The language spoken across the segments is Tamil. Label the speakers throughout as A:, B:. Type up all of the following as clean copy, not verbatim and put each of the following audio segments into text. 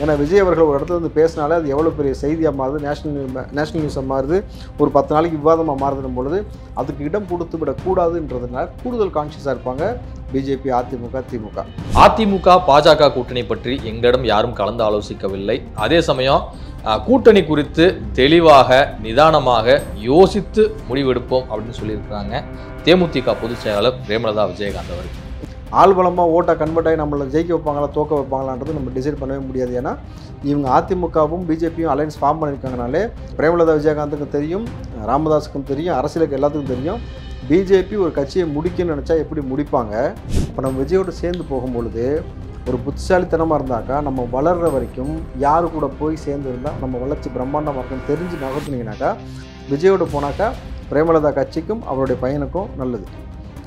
A: ஏன்னா விஜய் அவர்கள் ஒரு இடத்துல வந்து பேசினாலே அது எவ்வளோ பெரிய செய்தியாக மாறுது, நேஷனல் நியூஸாக மாறுது, ஒரு 10 நாளைக்கு விவாதமாக மாறுதுன்னும் பொழுது அதுக்கு இடம் கொடுத்து விடக்கூடாதுன்றதுனால கூடுதல் கான்ஷியஸாக இருப்பாங்க பிஜேபி, அதிமுக, திமுக.
B: அதிமுக பாஜக கூட்டணி பற்றி எங்களிடம் யாரும் கலந்து ஆலோசிக்கவில்லை. அதே சமயம் கூட்டணி குறித்து தெளிவாக நிதானமாக யோசித்து முடிவெடுப்போம் அப்படின்னு சொல்லியிருக்கிறாங்க தேமுதிக பொதுச் செயலாளர் பிரேமலதா விஜயகாந்த் அவர்கள்.
A: ஆள்பலமாக ஓட்டை கன்வெர்ட் ஆகி நம்மளை ஜெயிக்க வைப்பாங்களா தோக்க வைப்பாங்களான்றது நம்ம டிசைட் பண்ணவே முடியாது. ஏன்னா இவங்க அதிமுகவும் பிஜேபியும் அலையன்ஸ் ஃபார்ம் பண்ணியிருக்காங்கனாலே பிரேமலதா விஜயகாந்துக்கும் தெரியும், ராமதாஸுக்கும் தெரியும், அரசியலுக்கு எல்லாத்துக்கும் தெரியும் பிஜேபி ஒரு கட்சியை முடிக்கணும்னு நினச்சா எப்படி முடிப்பாங்க. இப்போ நம்ம விஜயோடு சேர்ந்து போகும்பொழுது ஒரு புத்திசாலித்தனமாக இருந்தாக்கா நம்ம வளர்கிற வரைக்கும் யாரு கூட போய் சேர்ந்து இருந்தால் நம்ம வளர்ச்சி பிரம்மாண்டமாக இருக்குன்னு தெரிஞ்சு நகர்த்துனீங்கனாக்கா விஜயோடு போனாக்கா பிரேமலதா கட்சிக்கும் அவருடைய பையனுக்கும் நல்லது.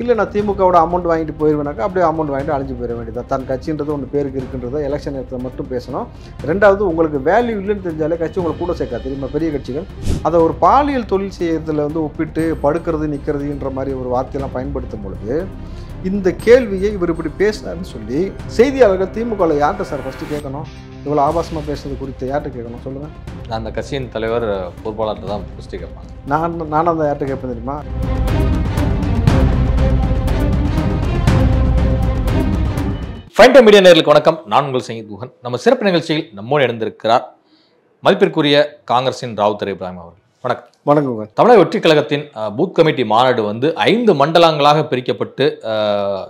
A: இல்லை நான் திமுகவோட அமௌண்ட் வாங்கிட்டு போயிடுவேனாக்கா அப்படியே அமௌண்ட் வாங்கிட்டு அழிஞ்சு போயிட வேண்டியதான். தன் கட்சின்றது ஒன்று பேருக்கு இருக்குன்றதை எலெக்ஷன் நேரத்தில் மட்டும் பேசணும். ரெண்டாவது, உங்களுக்கு வேல்யூ இல்லைன்னு தெரிஞ்சாலே கட்சி உங்களுக்கு கூட சேர்க்காது தெரியுமா. பெரிய கட்சிகள் அதை ஒரு பாலியல் தொழில் செய்யறதுல வந்து ஒப்பிட்டு படுக்கிறது நிற்கிறதுன்ற மாதிரி ஒரு வார்த்தையெல்லாம் பயன்படுத்தும் பொழுது இந்த கேள்வியை இவர் இப்படி பேசினார்னு சொல்லி செய்தியாளர்கள் திமுகவில் யார்கிட்ட சார் ஃபஸ்ட்டு கேட்கணும்? இவ்வளோ ஆபாசமாக பேசுறது குறித்து யார்கிட்ட கேட்கணும் சொல்லுங்கள்?
B: நான் அந்த கட்சியின் தலைவர் பொறுப்பாளர்கிட்ட தான் ஃபஸ்ட்டு கேட்பாங்க.
A: நானும் அந்த யார்கிட்ட கேட்பேன் தெரியுமா?
B: ஃபைன் டைம் மீடியா நேயர்களுக்கு வணக்கம். நான் உங்கள் சங்கீத் குஹன். நம்ம சிறப்பு நிகழ்ச்சியில் நம்மோடு இணைந்திருக்கிறார் மதிப்பிற்குரிய காங்கிரசின் ராவுத்தர் இப்ராஹிம் அவர்கள். வணக்கம்.
A: வணக்கம்.
B: தமிழக வெற்றிக் கழகத்தின் பூத் கமிட்டி மாநாடு வந்து 5 மண்டலங்களாக பிரிக்கப்பட்டு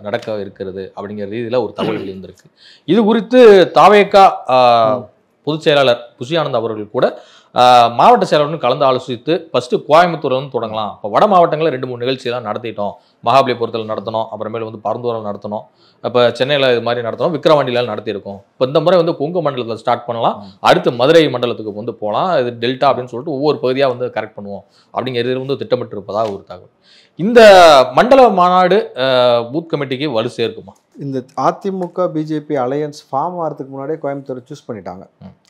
B: நடக்க இருக்கிறது அப்படிங்கிற ரீதியில் ஒரு தகவல் வெளிவந்திருக்கு. இது குறித்து தாவேகா பொதுச் செயலாளர் புஷி ஆனந்த் அவர்கள் கூட மாவட்ட செயலாளரும் கலந்து ஆலோசித்து ஃபர்ஸ்ட் கோயம்புத்தூர்ல வந்து தொடங்கலாம். இப்போ வட மாவட்டங்களில் 2-3 நிகழ்ச்சியெல்லாம் நடத்திட்டோம். மகாபலிபுரத்தில் நடத்தணும், அப்புறமேல வந்து பரந்தூரில் நடத்தணும், இப்போ சென்னையில் இது மாதிரி நடத்தணும், விக்கிரவாண்டியில் நடத்தியிருக்கோம். இப்போ இந்த முறை வந்து கொங்கு மண்டலத்தில் ஸ்டார்ட் பண்ணலாம், அடுத்து மதுரை மண்டலத்துக்கு வந்து போகலாம், இது டெல்டா அப்படின்னு சொல்லிட்டு ஒவ்வொரு பகுதியாக வந்து கரெக்ட் பண்ணுவோம் அப்படிங்கிறது வந்து திட்டமிட்டு இருப்பதாக ஒரு தகவல். இந்த மண்டல மாநாடு பூத் கமிட்டிக்கு வலு சேர்க்குமா?
A: இந்த அதிமுக பிஜேபி அலையன்ஸ் ஃபார்ம் ஆகிறதுக்கு முன்னாடியே கோயம்புத்தூர் சூஸ் பண்ணிட்டாங்க.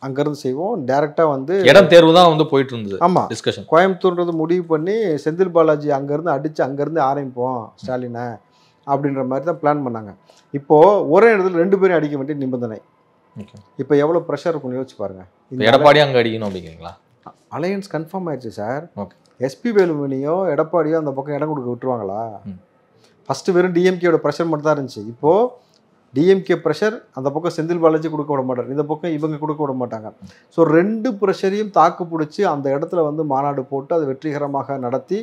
A: அங்கேருந்து செய்வோம் டேரெக்டாக வந்து இடம்
B: தேர்வு தான் வந்து போயிட்டு இருந்தது.
A: ஆமாம்,
B: டிஸ்கஷன்
A: கோயம்புத்தூர்ன்றது முடிவு பண்ணி செந்தில் பாலாஜி அங்கேருந்து அடித்து அங்கேருந்து ஆரம்பிப்போம் ஸ்டாலினை அப்படின்ற மாதிரி தான் பிளான் பண்ணாங்க. இப்போது ஒரே இடத்துல 2 பேரும் அடிக்க வேண்டிய நிபந்தனை. இப்போ எவ்வளோ ப்ரெஷர் இருக்குன்னு யோசிச்சு பாருங்க.
B: எடப்பாடி அங்கே அடிக்கணும் அப்படிங்கிறீங்களா?
A: அலையன்ஸ் கன்ஃபார்ம் ஆயிடுச்சு சார்.
B: ஓகே,
A: எஸ்பி வேலுமணியோ எடப்பாடியோ அந்த பக்கம் இடம் கொடுக்க விட்டுருவாங்களா? ஃபஸ்ட்டு வெறும் டிஎம்கேயோட ப்ரெஷர் மட்டும் தான் இருந்துச்சு. இப்போது டிஎம்கே ப்ரெஷர் அந்த பக்கம் செந்தில் பாலாஜி கொடுக்க விட மாட்டார், இந்த பக்கம் இவங்க கொடுக்க விட மாட்டாங்க. ஸோ 2 ப்ரெஷரையும் தாக்கு பிடிச்சி அந்த இடத்துல வந்து மாநாடு போட்டு அதை வெற்றிகரமாக நடத்தி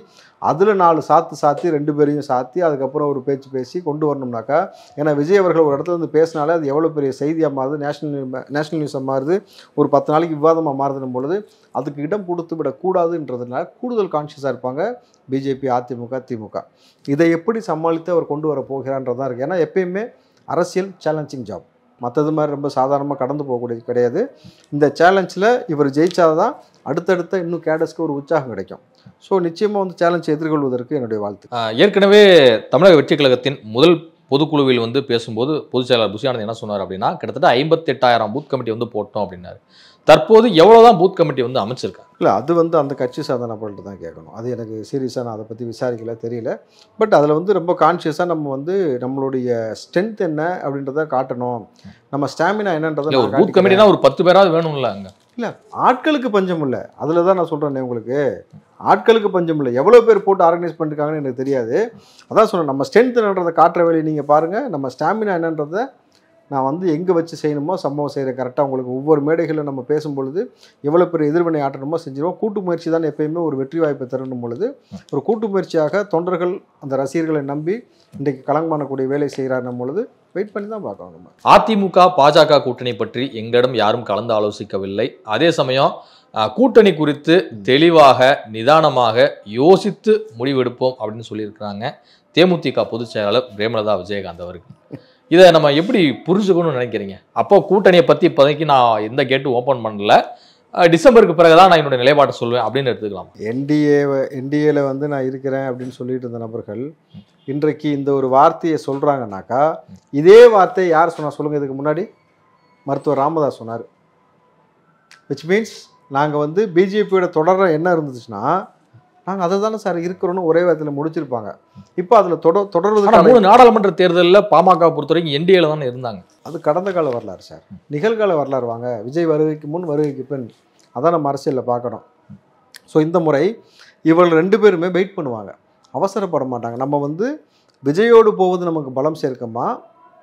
A: அதில் 4 சாத்தி 2 பேரையும் சாத்தி அதுக்கப்புறம் ஒரு பேச்சு பேசி கொண்டு வரணும்னாக்கா, ஏன்னா விஜய் அவர்கள் ஒரு இடத்துல வந்து பேசினாலே அது எவ்வளோ பெரிய செய்தியாக மாறுது, நேஷனல் நியூஸாக மாறுது, ஒரு 10 நாளைக்கு விவாதமாக மாறுதுன்னும் பொழுது அதுக்கு இடம் கொடுத்து விடக்கூடாதுன்றதுனால கூடுதல் கான்ஷியஸாக இருப்பாங்க பிஜேபி, அதிமுக, திமுக. இதை எப்படி சமாளித்து அவர் கொண்டு வர போகிறான்றதான் இருக்குது. ஏன்னா எப்பயுமே அரசியல் சேலஞ்சிங் ஜாப், மற்றது மாதிரி ரொம்ப சாதாரணமாக கடந்து போகக்கூடியது கிடையாது. இந்த சேலஞ்சில் இவர் ஜெயிச்சாதான் அடுத்தடுத்த இன்னும் கேடஸ்க்கு ஒரு உற்சாகம் கிடைக்கும். ஸோ நிச்சயமாக வந்து சேலஞ்சை எதிர்கொள்வதற்கு என்னுடைய வாழ்த்து.
B: ஏற்கனவே தமிழக வெற்றிக் கழகத்தின் முதல் பொதுக்குழுவில் வந்து பேசும்போது பொதுச் செயலாளர் புஷி ஆனந்த் என்ன சொன்னார் அப்படின்னா, கிட்டத்தட்ட 58,000 பூத் கமிட்டி வந்து போட்டோம் அப்படின்னாரு. தற்போது எவ்வளோதான் பூத் கமிட்டி வந்து அமைச்சிருக்காங்க?
A: இல்லை, அது வந்து அந்த கட்சி சாதனை பண்ணிட்டு தான் கேட்கணும். அது எனக்கு சீரியஸாக நான் அதை பற்றி விசாரிக்கல, தெரியல. பட் அதில் வந்து ரொம்ப கான்ஷியஸாக நம்ம வந்து நம்மளுடைய ஸ்ட்ரென்த் என்ன அப்படின்றத காட்டணும், நம்ம ஸ்டாமினா என்னன்றதை.
B: ஒரு பூத் கமிட்டினா ஒரு 10 பேராவது வேணும்ல அங்கே.
A: இல்லை, ஆட்களுக்கு பஞ்சம் இல்லை, அதில் தான் நான் சொல்கிறேன்னே உங்களுக்கு. ஆட்களுக்கு பஞ்சம் இல்லை. எவ்வளோ பேர் போட்டு ஆர்கனைஸ் பண்ணிருக்காங்கன்னு எனக்கு தெரியாது. அதான் சொல்கிறேன், நம்ம ஸ்ட்ரென்த் என்னன்றதை காட்டுற வேலையை நீங்கள் பாருங்கள். நம்ம ஸ்டாமினா என்னன்றதை நான் வந்து எங்கே வச்சு செய்யணுமோ சம்பவம் செய்கிற கரெக்டாக உங்களுக்கு ஒவ்வொரு மேடைகளில் நம்ம பேசும்பொழுது எவ்வளோ பெரிய எதிர்வினை ஆட்டணுமோ செஞ்சிருவோம். கூட்டு முயற்சி தான் எப்பயுமே ஒரு வெற்றி வாய்ப்பை தரணும் பொழுது ஒரு கூட்டு முயற்சியாக தொண்டர்கள் அந்த ரசிகர்களை நம்பி இன்றைக்கு களங்கமானக்கூடிய வேலை செய்கிறாருன்னும் பொழுது வெயிட் பண்ணி தான் பார்க்கணும். நம்ம
B: அதிமுக பாஜக கூட்டணி பற்றி எங்களிடம் யாரும் கலந்து ஆலோசிக்கவில்லை. அதே சமயம் கூட்டணி குறித்து தெளிவாக நிதானமாக யோசித்து முடிவெடுப்போம் அப்படின்னு சொல்லியிருக்கிறாங்க தேமுதிக பொதுச் செயலாளர் பிரேமலதா விஜயகாந்த் அவர்கள். இதை நம்ம எப்படி புரிஞ்சுக்கணும்னு நினைக்கிறீங்க? அப்போ கூட்டணியை பற்றி இப்போதைக்கு நான் எந்த கேட்டும் ஓப்பன் பண்ணல, டிசம்பருக்கு பிறகுதான் நான் என்னோட நிலைப்பாட்டை சொல்லுவேன் அப்படின்னு எடுத்துக்கலாம்.
A: என்டிஏல வந்து நான் இருக்கிறேன் அப்படின்னு சொல்லிட்டு இருந்த நபர்கள் இன்றைக்கு இந்த ஒரு வார்த்தையை சொல்கிறாங்கனாக்கா, இதே வார்த்தையை யார் சொன்னா சொல்லுங்கள்? இதுக்கு முன்னாடி மருத்துவர் ராமதாஸ் சொன்னார். விச் மீன்ஸ் நாங்கள் வந்து பிஜேபியோட தொடர என்ன இருந்துச்சுன்னா நாங்கள் அதை தானே சார் இருக்கிறோன்னு ஒரே வாரத்தில் முடிச்சிருப்பாங்க. இப்போ அதில் தொடர்வது
B: 3 நாடாளுமன்ற தேர்தலில் பாமக பொறுத்தவரைக்கும் என்டிஏல தானே இருந்தாங்க.
A: அது கடந்த கால வரலாறு சார். நிகழ்கால வரலாறு வாங்க. விஜய் வருகைக்கு முன் வருகைக்கு பின் அதான் நம்ம அரசியலில் பார்க்கணும். ஸோ இந்த முறை இவர்கள் 2 பேருமே வெயிட் பண்ணுவாங்க, அவசரப்பட மாட்டாங்க. நம்ம வந்து விஜயோடு போவது நமக்கு பலம் சேர்க்குமா,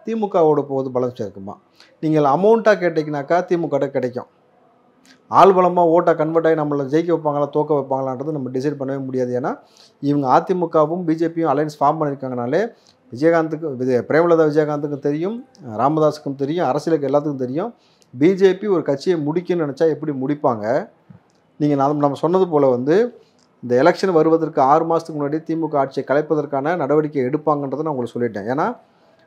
A: திமுகவோடு போவது பலம் சேர்க்குமா? நீங்கள் அமௌண்ட்டாக கேட்டிங்கனாக்கா திமுக கிடைக்கும். ஆள் பலமாக ஓட்டாக கன்வெர்ட் ஆகி நம்மளை ஜெயிக்க வைப்பாங்களா தோக்க வைப்பாங்களான்றது நம்ம டிசைட் பண்ணவே முடியாது. ஏன்னா இவங்க அதிமுகவும் பிஜேபியும் அலையன்ஸ் ஃபார்ம் பண்ணியிருக்காங்கனாலே விஜயகாந்துக்கு பிரேமலதா விஜயகாந்துக்கும் தெரியும், ராமதாஸுக்கும் தெரியும், அரசியலுக்கு எல்லாத்துக்கும் தெரியும். பிஜேபி ஒரு கட்சியை முடிக்கணும்னு நினச்சா எப்படி முடிப்பாங்க? நீங்கள் நம்ம சொன்னது போல் வந்து இந்த எலெக்ஷன் வருவதற்கு 6 மாதத்துக்கு முன்னாடி திமுக ஆட்சியை கலைப்பதற்கான நடவடிக்கை எடுப்பாங்கன்றதை நான் உங்களுக்கு சொல்லிட்டேன். ஏன்னா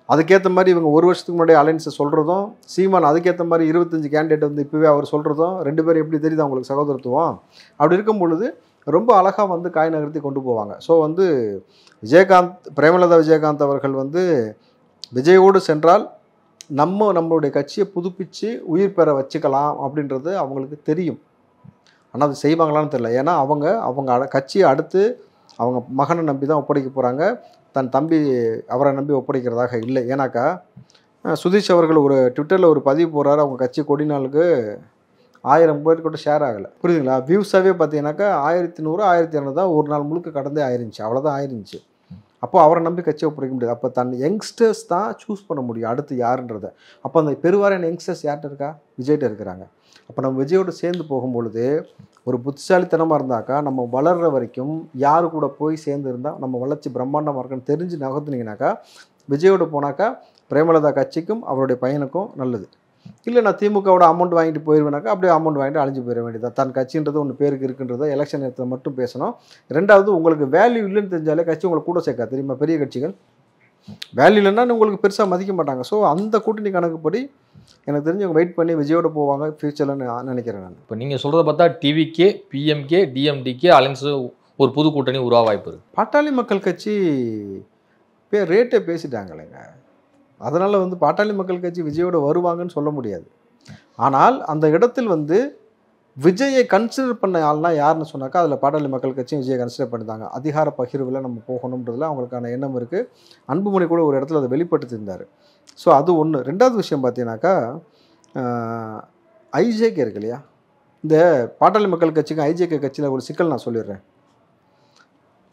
A: அதுக்கேற்ற மாதிரி இவங்க 1 வருஷத்துக்கு முன்னாடி அலையன்ஸை சொல்கிறதும், சீமான் அதுக்கேற்ற மாதிரி 25 கேண்டிடேட் வந்து இப்போவே அவர் சொல்கிறதும் 2 பேரும் எப்படி தெரியுது அவங்களுக்கு சகோதரத்துவம்? அப்படி இருக்கும் பொழுது ரொம்ப அழகாக வந்து காய் நகர்த்தி கொண்டு போவாங்க. ஸோ வந்து பிரேமலதா விஜயகாந்த் அவர்கள் வந்து விஜயோடு சென்றால் நம்மளுடைய கட்சியை புதுப்பித்து உயிர் பெற வச்சுக்கலாம் அப்படின்றது அவங்களுக்கு தெரியும். ஆனால் அது செய்வாங்களான்னு தெரியல. ஏன்னா அவங்க கட்சியை அடுத்து அவங்க மகனை நம்பி தான் ஒப்படைக்க போகிறாங்க, தன் தம்பி அவரை நம்பி ஒப்படைக்கிறதாக இல்லை. ஏன்னாக்கா சுதீஷ் அவர்கள் ஒரு ட்விட்டரில் ஒரு பதிவு போடுறாரு, அவங்க கட்சி கொடி நாளுக்கு 1000 பேர் கூட ஷேர் ஆகலை. புரியுதுங்களா? வியூஸாகவே பார்த்தீங்கன்னாக்கா 1100 1200 தான் ஒரு நாள் முழுக்க கடந்தே ஆயிருந்துச்சு, அவ்வளோதான் ஆயிருந்துச்சு. அப்போ அவரை நம்பி கட்சியை ஒப்படைக்க முடியாது. அப்போ தன் யங்ஸ்டர்ஸ் தான் சூஸ் பண்ண முடியும் அடுத்து யாருன்றதை. அப்போ அந்த பெருவாரியான யங்ஸ்டர்ஸ் யார்கிட்ட இருக்கா? விஜய்கிட்ட இருக்கிறாங்க. அப்போ நம்ம விஜயோடு சேர்ந்து போகும்பொழுது ஒரு புத்திசாலித்தனமாக இருந்தாக்கா நம்ம வளர்கிற வரைக்கும் யார் கூட போய் சேர்ந்து இருந்தால் நம்ம வளர்ச்சி பிரம்மாண்டமாக இருக்குன்னு தெரிஞ்சு நகர்த்துனீங்கனாக்கா விஜயோடு போனாக்கா பிரேமலதா கட்சிக்கும் அவருடைய பையனுக்கும் நல்லது. இல்லை நான் திமுகவோட அமௌண்ட் வாங்கிட்டு போயிடுவேனாக்கா அப்படியே அமௌண்ட் வாங்கிட்டு அழிஞ்சு போயிட வேண்டியதான். தன் கட்சின்றது ஒன்று பேருக்கு இருக்குன்றதை எலெக்ஷன் நேரத்தில் மட்டும் பேசணும். 2வது உங்களுக்கு வேல்யூ இல்லைன்னு தெரிஞ்சாலே கட்சி உங்களுக்கு கூட சேர்க்காது. தெரியுமா? பெரிய கட்சிகள் வேல்யூ இல்லைன்னா உங்களுக்கு பெருசாக மதிக்க மாட்டாங்க. ஸோ அந்த கூட்டணி கணக்குப்படி எனக்கு தெரிஞ்சு அவங்க வெயிட் பண்ணி விஜயோட போவாங்க ஃபியூச்சரில் நான் நினைக்கிறேன். நான் இப்போ
B: நீங்கள் சொல்கிறத பார்த்தா டிவிகே, பிஎம்கே, டிஎம்டிகே அலைன்ஸ் ஒரு புது கூட்டணி உருவா வாய்ப்பு இருக்குது.
A: பாட்டாளி மக்கள் கட்சி ரேட்டே பேசிட்டாங்களேங்க. அதனால் வந்து பாட்டாளி மக்கள் கட்சி விஜயோட வருவாங்கன்னு சொல்ல முடியாது. ஆனால் அந்த இடத்தில் வந்து விஜயை கன்சிடர் பண்ண ஆள்னா யாருன்னு சொன்னாக்கா அதில் பாட்டாளி மக்கள் கட்சியும் விஜயை கன்சிடர் பண்ணிட்டாங்க. அதிகார பகிர்வில் நம்ம போகணுன்றதுல அவங்களுக்கான எண்ணம் இருக்குது. அன்புமணி கூட ஒரு இடத்துல அதை வெளிப்படுத்தியிருந்தார். ஸோ அது ஒன்று. 2வது விஷயம் பார்த்தீங்கன்னாக்கா ஐஜேகே இருக்கு இல்லையா, இந்த பாட்டாளி மக்கள் கட்சிக்கு ஐஜேகே கட்சியில் ஒரு சிக்கல் நான் சொல்லிடுறேன்.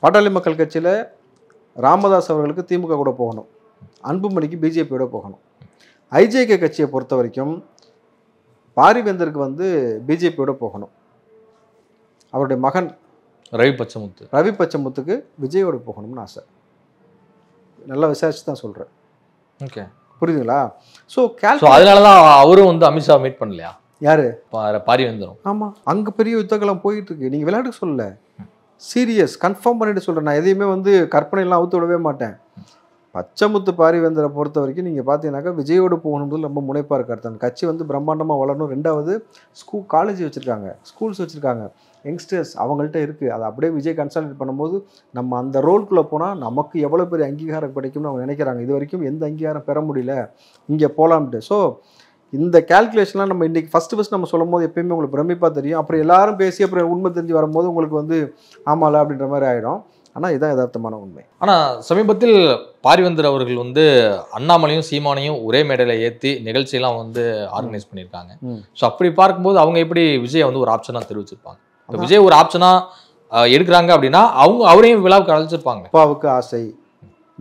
A: பாட்டாளி மக்கள் கட்சியில் ராமதாஸ் அவர்களுக்கு திமுக கூட போகணும், அன்புமணிக்கு பிஜேபியோட போகணும். ஐஜேகே கட்சியை பொறுத்த வரைக்கும் பாரிவேந்தருக்கு வந்து பிஜேபியோட போகணும். அவருடைய மகன் ரவி பச்சமுத்துக்கு விஜயோட போகணும்னு ஆசை. நல்லா விசாரிச்சு தான் சொல்கிறேன்.
B: ஓகே,
A: புரியுதுங்களா? ஸோ
B: அதனால தான் அவரும் வந்து அமித்ஷா மீட் பண்ணலையா?
A: யாரு?
B: பாரிவேந்தரும்.
A: ஆமாம், அங்கே பெரிய யுத்தகலம் போயிட்டு இருக்கு. நீங்கள் விளையாட்டுக்கு சொல்லல, சீரியஸ் கன்ஃபார்ம் பண்ணிட்டு சொல்கிறேன். நான் எதையுமே வந்து கற்பனைலாம் அவுத்து விடவே மாட்டேன். பச்சமுத்து பாரிவேந்தரை பொறுத்த வரைக்கும் நீங்கள் பார்த்தீங்கன்னாக்கா விஜயோடு போகணுன்றது ரொம்ப முனைப்பாக இருக்கார். தன் கட்சி வந்து பிரம்மாண்டமாக வளரணும். 2வது காலேஜ் வச்சுருக்காங்க, ஸ்கூல்ஸ் வச்சுருக்காங்க, யங்ஸ்டர்ஸ் அவங்கள்ட்ட இருக்குது. அதை அப்படியே விஜய் கன்சாலிடேட் பண்ணும்போது நம்ம அந்த ரோல்குள்ளே போனால் நமக்கு எவ்வளோ பெரிய அங்கீகாரம் கிடைக்கும்னு அவங்க நினைக்கிறாங்க. இது வரைக்கும் எந்த அங்கீகாரம் பெற முடியல, இங்கே போகலாம்ட்டு. ஸோ இந்த கேல்குலேஷன்லாம் நம்ம இன்றைக்கி ஃபஸ்ட்டு நம்ம சொல்லும் போது எப்பயுமே உங்களுக்கு பிரமிப்பாக தெரியும். அப்புறம் எல்லாரும் பேசி அப்புறம் உண்மை தெரிஞ்சு வரும்போது உங்களுக்கு வந்து ஆமால அப்படின்ற மாதிரி ஆகிடும். ஆனால் இதுதான் யதார்த்தமான உண்மை.
B: ஆனால் சமீபத்தில் பாரிவேந்தர் அவர்கள் வந்து அண்ணாமலையும் சீமானையும் ஒரே மேடையில் ஏற்றி நிகழ்ச்சியெல்லாம் வந்து ஆர்கனைஸ் பண்ணியிருக்காங்க. ஸோ அப்படி பார்க்கும்போது அவங்க எப்படி விஜயை வந்து ஒரு ஆப்ஷனாக தெரிவிச்சிருப்பாங்க? இப்போ விஜய் ஒரு ஆப்ஷனாக எடுக்கிறாங்க அப்படின்னா அவரையும் விழாவுக்கு அழைச்சிருப்பாங்க.
A: அப்பாவுக்கு ஆசை,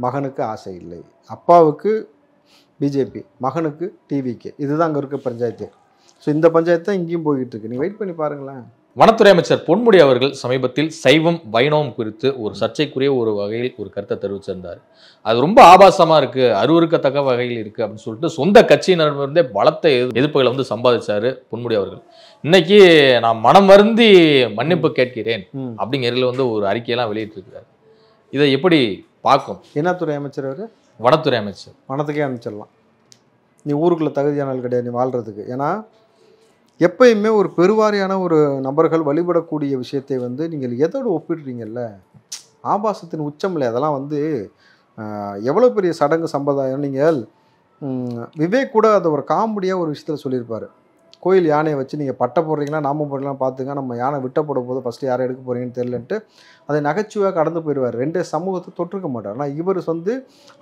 A: மகனுக்கு ஆசை இல்லை. அப்பாவுக்கு பிஜேபி, மகனுக்கு டிவிகே. இதுதான் அங்கே இருக்க பஞ்சாயத்து. ஸோ இந்த பஞ்சாயத்து தான் இங்கேயும் போய்கிட்டு இருக்கு. நீங்கள் வெயிட் பண்ணி பாருங்களேன்.
B: வனத்துறை அமைச்சர் பொன்முடி அவர்கள் சமீபத்தில் சைவம் வைணவம் குறித்து ஒரு சர்ச்சைக்குரிய ஒரு வகையில் ஒரு கருத்தை தெரிவிச்சிருந்தார். அது ரொம்ப ஆபாசமாக இருக்குது, அருவருக்கத்தக்க வகையில் இருக்குது அப்படின்னு சொல்லிட்டு சொந்த கட்சியினருந்தே பலத்த எதிர்ப்புகளை வந்து சம்பாதிச்சாரு பொன்முடி அவர்கள். இன்னைக்கு நான் மனம் வருந்தி மன்னிப்பு கேட்கிறேன் அப்படிங்கிறதுல வந்து ஒரு அறிக்கையெல்லாம் வெளியிட்டிருக்கிறார். இதை எப்படி பார்க்கும்?
A: என்ன துறை அமைச்சர் அவர்?
B: வனத்துறை அமைச்சர்.
A: வனத்துக்கே அனுப்பிச்சிடலாம். நீ ஊருக்குள்ளே தகுதியான கிடையாது நீ வாழ்கிறதுக்கு. ஏன்னா எப்பயுமே ஒரு பெருவாரியான ஒரு நபர்கள் வழிபடக்கூடிய விஷயத்தை வந்து நீங்கள் எதோடு ஒப்பிடுறீங்கல்ல, ஆபாசத்தின் உச்சம் இல்லை. அதெல்லாம் வந்து எவ்வளோ பெரிய சடங்கு சம்பிரதாயம். நீங்கள் விவேக் கூட அதை ஒரு காமெடியாக ஒரு விஷயத்தில் சொல்லியிருப்பார். கோயில் யானையை வச்சு நீங்கள் பட்டை போடுறீங்களா நாம போடுறீங்களா பார்த்துங்க, நம்ம யானை விட்ட போட போது ஃபஸ்ட்டு யாரை எடுக்க போகிறீங்கன்னு தெரியலன்ட்டு அதை நகைச்சுவாக கடந்து போயிடுவார். ரெண்டு சமூகத்தை தொற்றுக்க மாட்டார். ஆனால் இவர் வந்து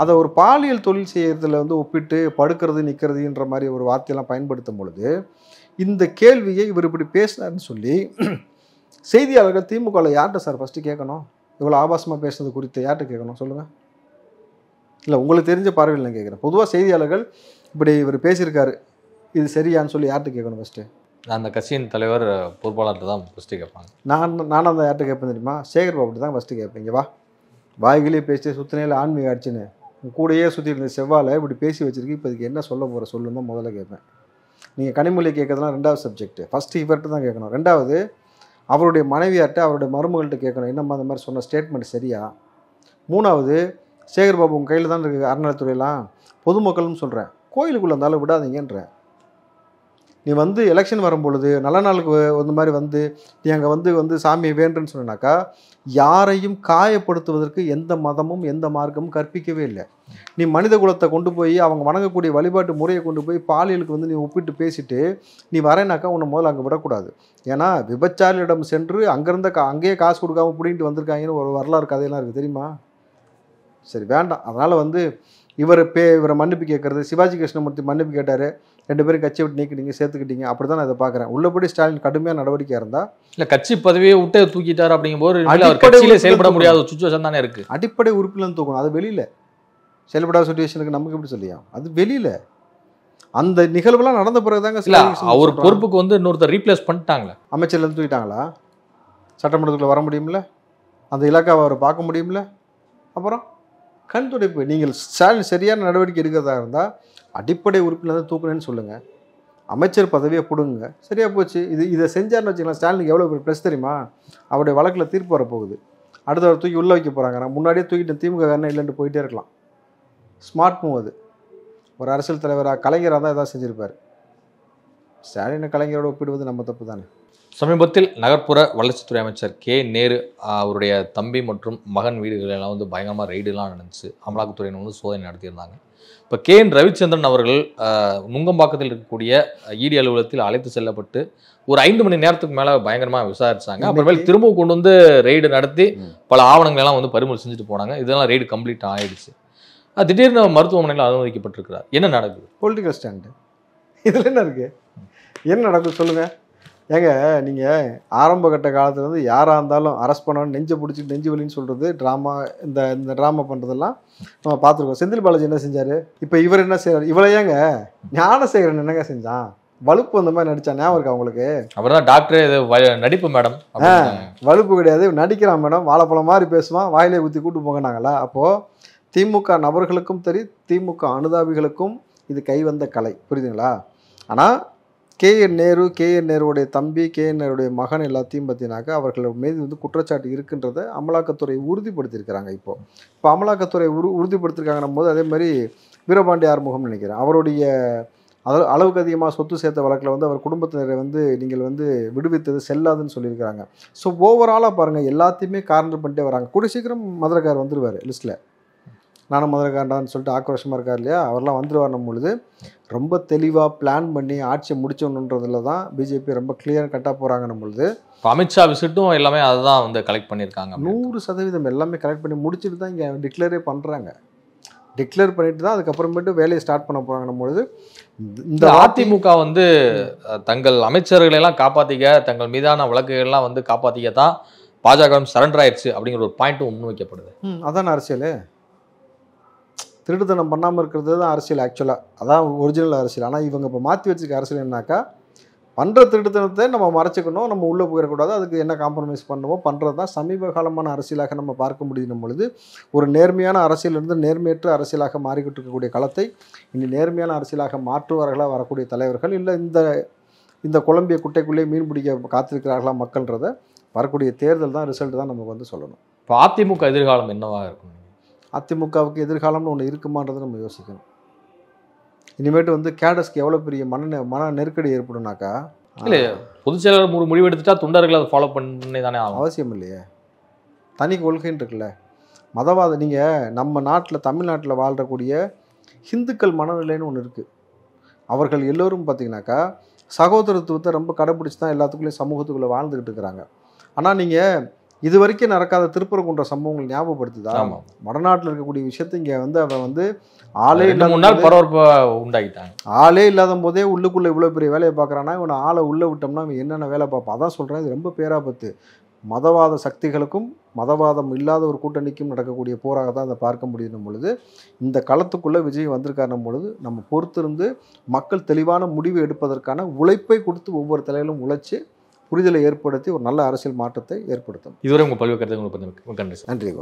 A: அதை ஒரு பாலியல் தொழில் செய்கிறதுல வந்து ஒப்பிட்டு படுக்கிறது நிற்கிறதுன்ற மாதிரி ஒரு வார்த்தையெல்லாம் பயன்படுத்தும் பொழுது இந்த கேள்வியை இவர் இப்படி பேசினார்னு சொல்லி செய்தியாளர்கள் திமுகவில் யார்கிட்ட சார் ஃபஸ்ட்டு கேட்கணும்? இவ்வளோ ஆபாசமாக பேசுனது குறித்து யார்கிட்ட கேட்கணும் சொல்லுங்கள்? இல்லை, உங்களுக்கு தெரிஞ்ச பார்வையில் நான் கேட்குறேன். பொதுவாக செய்தியாளர்கள் இப்படி இவர் பேசியிருக்காரு, இது சரியான்னு சொல்லி யார்கிட்ட கேட்கணும் ஃபஸ்ட்டு?
B: அந்த கட்சியின் தலைவர் பொறுப்பாளர்கிட்ட தான் ஃபஸ்ட்டு கேட்பாங்க. நானும்
A: அந்த யார்கிட்ட கேட்பேன் தெரியுமா? சேகர் பாபுட்டு தான் ஃபஸ்ட்டு கேட்பேன். இங்கே வா, வாய்களே பேசி சுத்தினையில் ஆன்மீக ஆட்சின்னு கூடையே சுற்றி இருந்த செவ்வாழை இப்படி பேசி வச்சிருக்கு, இப்போ இதுக்கு என்ன சொல்ல போகிற சொல்லுன்னு தான் முதல்ல கேட்பேன். நீங்கள் கனிமொழி கேட்கறதுலாம் ரெண்டாவது சப்ஜெக்ட். ஃபஸ்ட்டு இவர்கிட்ட தான் கேட்கணும். ரெண்டாவது அவருடைய மனைவியார்ட்ட அவருடைய மருமகள்கிட்ட கேட்கணும், என்னம்மா அந்த மாதிரி சொன்ன ஸ்டேட்மெண்ட் சரியா? மூணாவது, சேகர்பாபு உங்கள் கையில் தான் இருக்குது அறநிலைத்துறையெல்லாம், பொதுமக்கள்னு சொல்கிறேன், கோயிலுக்குள்ளே இருந்தாலும் விடாதீங்கன்றேன். நீ வந்து எலெக்ஷன் வரும்பொழுது நல்ல நாளுக்கு இந்த மாதிரி வந்து நீ அங்கே வந்து சாமியை வேண்டுன்னு சொன்னாக்கா யாரையும் காயப்படுத்துவதற்கு எந்த மதமும் எந்த மார்க்கமும் கற்பிக்கவே இல்லை. நீ மனித குலத்தை கொண்டு போய் அவங்க வணங்கக்கூடிய வழிபாட்டு முறையை கொண்டு போய் பாலியலுக்கு வந்து நீ ஒப்பிட்டு பேசிட்டு நீ வரேனாக்கா உன்னை முதல்ல அங்கே விடக்கூடாது. ஏன்னா விபச்சாரியிடம் சென்று அங்கேயே காசு கொடுக்காம பிடிங்கிட்டு வந்திருக்காங்கன்னு ஒரு வரலாறு கதையெல்லாம் இருக்குது தெரியுமா? சரி, வேண்டாம். அதனால் வந்து இவரை மன்னிப்பு கேட்கறது, சிவாஜி கிருஷ்ணமூர்த்தி மன்னிப்பு கேட்டார், 2 பேரும் கட்சியை விட்டு நீக்கிட்டீங்க, சேர்த்துக்கிட்டீங்க, அப்படி தான் நான் இதை பார்க்குறேன். உள்ளபடி ஸ்டாலின் கடுமையாக நடவடிக்கை இருந்தால்
B: இல்லை கட்சி பதவியை விட்டு தூக்கிட்டார் அப்படிங்கும்போது கட்சியிலே செயல்பட முடியாத சுச்சுவேஷன் தானே இருக்குது.
A: அடிப்படை உறுப்பினர் தூக்கணும், அது வெளியில் செயல்படாத சுச்சுவேஷனுக்கு நமக்கு எப்படி சொல்லியா? அது வெளியில் அந்த நிகழ்வுலாம் நடந்த பிறகு தாங்க.
B: இல்லை, அவர் பொறுப்புக்கு வந்து இன்னொருத்தர் ரீப்ளேஸ் பண்ணிட்டாங்களே,
A: அமைச்சர்லேருந்து தூக்கிட்டாங்களா? சட்டமன்றத்துக்குள்ளே வர முடியுமில்ல? அந்த இலாக்காவை அவரை பார்க்க முடியுமில்ல? அப்புறம் கண் துடைப்பு. நீங்கள் ஸ்டாலின் சரியான நடவடிக்கை எடுக்கிறதா இருந்தால் அடிப்படை உறுப்பினர் தூக்கணுன்னு சொல்லுங்கள், அமைச்சர் பதவியை பிடுங்க, சரியாக போச்சு. இதை செஞ்சார்னு வச்சுக்கலாம். ஸ்டாலினுக்கு எவ்வளோ பெரிய ப்ளஸ் தெரியுமா? அவருடைய வழக்கில் தீர்ப்பு வரப்போகுது. அடுத்த தூக்கி உள்ளே வைக்க போகிறாங்க. நான் முன்னாடியே தூக்கிட்டு திமுக காரணம் இல்லைன்ட்டு போயிட்டே இருக்கலாம். ஸ்மார்ட் மூவ் அது. ஒரு அரசியல் தலைவராக கலைஞராக தான் எதாவது செஞ்சுருப்பார். ஸ்டாலினை கலைஞரோட ஒப்பிடுவது நம்ம தப்பு தானே.
B: சமீபத்தில் நகர்ப்புற வளர்ச்சித்துறை அமைச்சர் கே நேரு அவருடைய தம்பி மற்றும் மகன் வீடுகளெல்லாம் வந்து பயங்கரமாக ரெய்டுலாம் நடந்துச்சு. அமலாக்கத்துறையினர் வந்து சோதனை நடத்தியிருந்தாங்க. இப்போ KN ரவிச்சந்திரன் அவர்கள் நுங்கம்பாக்கத்தில் இருக்கக்கூடிய இடி அலுவலகத்தில் அழைத்து செல்லப்பட்டு ஒரு 5 மணி நேரத்துக்கு மேலே பயங்கரமாக விசாரிச்சாங்க. அப்புறமேல் திரும்பவும் கொண்டு வந்து ரெய்டு நடத்தி பல ஆவணங்களெல்லாம் வந்து பறிமுதல் செஞ்சுட்டு போனாங்க. இதெல்லாம் ரெய்டு கம்ப்ளீட் ஆகிடுச்சு. திடீர்னு மருத்துவமனையில் அனுமதிக்கப்பட்டிருக்கிறார். என்ன நடக்குது?
A: Political stand. இதில் என்ன இருக்குது? என்ன நடக்குது சொல்லுங்கள். ஏங்க, நீங்கள் ஆரம்ப கட்ட காலத்தில் வந்து யாராக இருந்தாலும் அரெஸ்ட் பண்ணணும், நெஞ்சை பிடிச்சிட்டு நெஞ்சு வலின்னு சொல்கிறது ட்ராமா, இந்த ட்ராமா பண்ணுறதெல்லாம் நம்ம பார்த்துருக்கோம். செந்தில் பாலாஜி என்ன செஞ்சார்? இப்போ இவர் என்ன செய்கிறார்? இவ்வளோ ஏங்க ஞானசேகரன் என்னங்க செஞ்சான்? வலுப்பு அந்த மாதிரி நடித்தான், ஞாபகம் இருக்கா உங்களுக்கு?
B: அப்புறம் தான் டாக்டரே நடிப்பு மேடம்.
A: வலுப்பு கிடையாது, நடிக்கிறான் மேடம், வாழைப்பழம் மாதிரி பேசுவான், வாயிலே ஊற்றி கூட்டு போங்கனாங்களா? அப்போது திமுக நபர்களுக்கும் சரி, திமுக அனுதாபிகளுக்கும் இது கைவந்த கலை, புரியுதுங்களா? ஆனால் KN நேருடைய தம்பி, KN நேருடைய மகன் எல்லாத்தையும் பார்த்தீங்கன்னாக்கா அவர்கள் மீது வந்து குற்றச்சாட்டு இருக்குன்றதை அமலாக்கத்துறை உறுதிப்படுத்தியிருக்கிறாங்க. இப்போ அமலாக்கத்துறை உறுதிப்படுத்திருக்காங்கன்னும் போது அதே மாதிரி வீரபாண்டி ஆறுமுகம் நினைக்கிறேன், அவருடைய அளவுக்கு அதிகமாக சொத்து சேர்த்த வழக்கில் வந்து அவர் குடும்பத்தினரை வந்து நீங்கள் வந்து விடுவித்தது செல்லாதுன்னு சொல்லியிருக்கிறாங்க. ஸோ ஓவராலாக பாருங்கள், எல்லாத்தையுமே கார்னர் பண்ணிட்டே வராங்க. கூடிய சீக்கிரம் மதுரைக்கார் வந்துடுவார் லிஸ்ட்டில். நானும் மதுரைக்காண்டான்னு சொல்லிட்டு ஆக்ரோஷமாக இருக்கார் இல்லையா? அவரெல்லாம் வந்துடுவார்னும் பொழுது ரொம்ப தெளிவாக பிளான் பண்ணி ஆட்சியை முடிச்சோன்றதுல தான் பிஜேபி ரொம்ப கிளியர் கட்டாக போகிறாங்கன்னும் பொழுது
B: இப்போ அமித்ஷா விசிட்டும் எல்லாமே அதுதான் வந்து கலெக்ட் பண்ணியிருக்காங்க.
A: 100% எல்லாமே கலெக்ட் பண்ணி முடிச்சுட்டு தான் இங்கே டிக்ளேரே பண்ணுறாங்க. டிக்ளேர் பண்ணிட்டு தான் அதுக்கப்புறமேட்டு வேலையை ஸ்டார்ட் பண்ண போகிறாங்கன்னும் பொழுது
B: இந்த அதிமுக வந்து தங்கள் அமைச்சர்களெல்லாம் காப்பாற்றிக்க, தங்கள் மீதான வழக்குகள்லாம் வந்து காப்பாற்றிக்க தான் பாஜக சரண்டர் ஆயிடுச்சு அப்படிங்கிற ஒரு பாயிண்ட்டும் முன்வைக்கப்படுது.
A: அதான் அரசியல். திருட்டுத்தனம் பண்ணாமல் இருக்கிறது தான் அரசியல் ஆக்சுவலாக, அதான் ஒரிஜினல் அரசியல். ஆனால் இவங்க இப்போ மாற்றி வச்சுக்க அரசியல் என்னன்னாக்கா, பண்ணுற திருட்டுத்தனத்தை நம்ம மறைச்சிக்கணும், நம்ம உள்ளே போயிடக்கூடாது, அதுக்கு என்ன காம்ப்ரமைஸ் பண்ணுமோ பண்ணுறது தான் சமீப காலமான அரசியலாக நம்ம பார்க்க முடியும் பொழுது ஒரு நேர்மையான அரசியலிருந்து நேர்மையற்ற அரசியலாக மாறிக்கிட்டு இருக்கக்கூடிய காலத்தை இனி நேர்மையான அரசியலாக மாற்றுவார்களாக வரக்கூடிய தலைவர்கள், இல்லை இந்த குழம்பிய குட்டைக்குள்ளேயே மீன் பிடிக்க காத்திருக்கிறார்களா மக்கள்ன்றதை வரக்கூடிய தேர்தல் தான் ரிசல்ட் தான் நமக்கு வந்து சொல்லணும்.
B: இப்போ அதிமுக எதிர்காலம் என்னவாக இருக்கும்?
A: அதிமுகவுக்கு எதிர்காலம்னு ஒன்று இருக்குமான்றதை நம்ம யோசிக்கணும். இனிமேட்டு வந்து கேடஸ்க்கு எவ்வளோ பெரிய மன நெருக்கடி ஏற்படும்னாக்கா,
B: இல்லை பொதுச் செயலாளர் முடிவு எடுத்துட்டா தொண்டர்கள் அதை ஃபாலோ பண்ணி தானே
A: அவசியம் இல்லையே. தனி கொள்கைன்னு இருக்குல்ல, மதவாதம். நீங்கள் நம்ம நாட்டில் தமிழ்நாட்டில் வாழ்கிறக்கூடிய ஹிந்துக்கள் மனநிலைன்னு ஒன்று இருக்குது. அவர்கள் எல்லோரும் பார்த்திங்கனாக்கா சகோதரத்துவத்தை ரொம்ப கடைப்பிடிச்சி தான் எல்லாத்துக்குள்ளேயும் சமூகத்துக்குள்ளே வாழ்ந்துக்கிட்டு இருக்கிறாங்க. ஆனால் நீங்கள் இது வரைக்கும் நடக்காத திருப்பரங்குன்ற சம்பவங்கள் ஞாபகப்படுத்துதா?
B: ஆமாம்.
A: வடநாட்டில் இருக்கக்கூடிய விஷயத்தை இங்கே வந்து அவன் வந்து ஆளே
B: 2-3 நாள் பரபரப்பை உண்டாக்கிட்டாங்க.
A: ஆளே இல்லாத போதே உள்ளுக்குள்ளே இவ்வளோ பெரிய வேலையை பார்க்குறான்னா இவனை ஆளை உள்ளே விட்டோம்னா அவன் என்னென்ன வேலை பார்ப்பான். அதான் சொல்கிறேன், இது ரொம்ப பேராபத்து. மதவாத சக்திகளுக்கும் மதவாதம் இல்லாத ஒரு கூட்டணிக்கும் நடக்கக்கூடிய போராக தான் அதை பார்க்க முடியும் பொழுது, இந்த களத்துக்குள்ளே விஜய் வந்திருக்காருன்னும் பொழுது நம்ம பொறுத்திருந்து மக்கள் தெளிவான முடிவு எடுப்பதற்கான உழைப்பை கொடுத்து ஒவ்வொரு தலையிலும் உழைச்சி புரிதலை ஏற்படுத்தி ஒரு நல்ல அரசியல் மாற்றத்தை ஏற்படுத்தும்.
B: இதுவரை உங்கள் பல்வேறு கருத்துக்களை உங்களுக்கு நன்றி சார்.
A: நன்றி.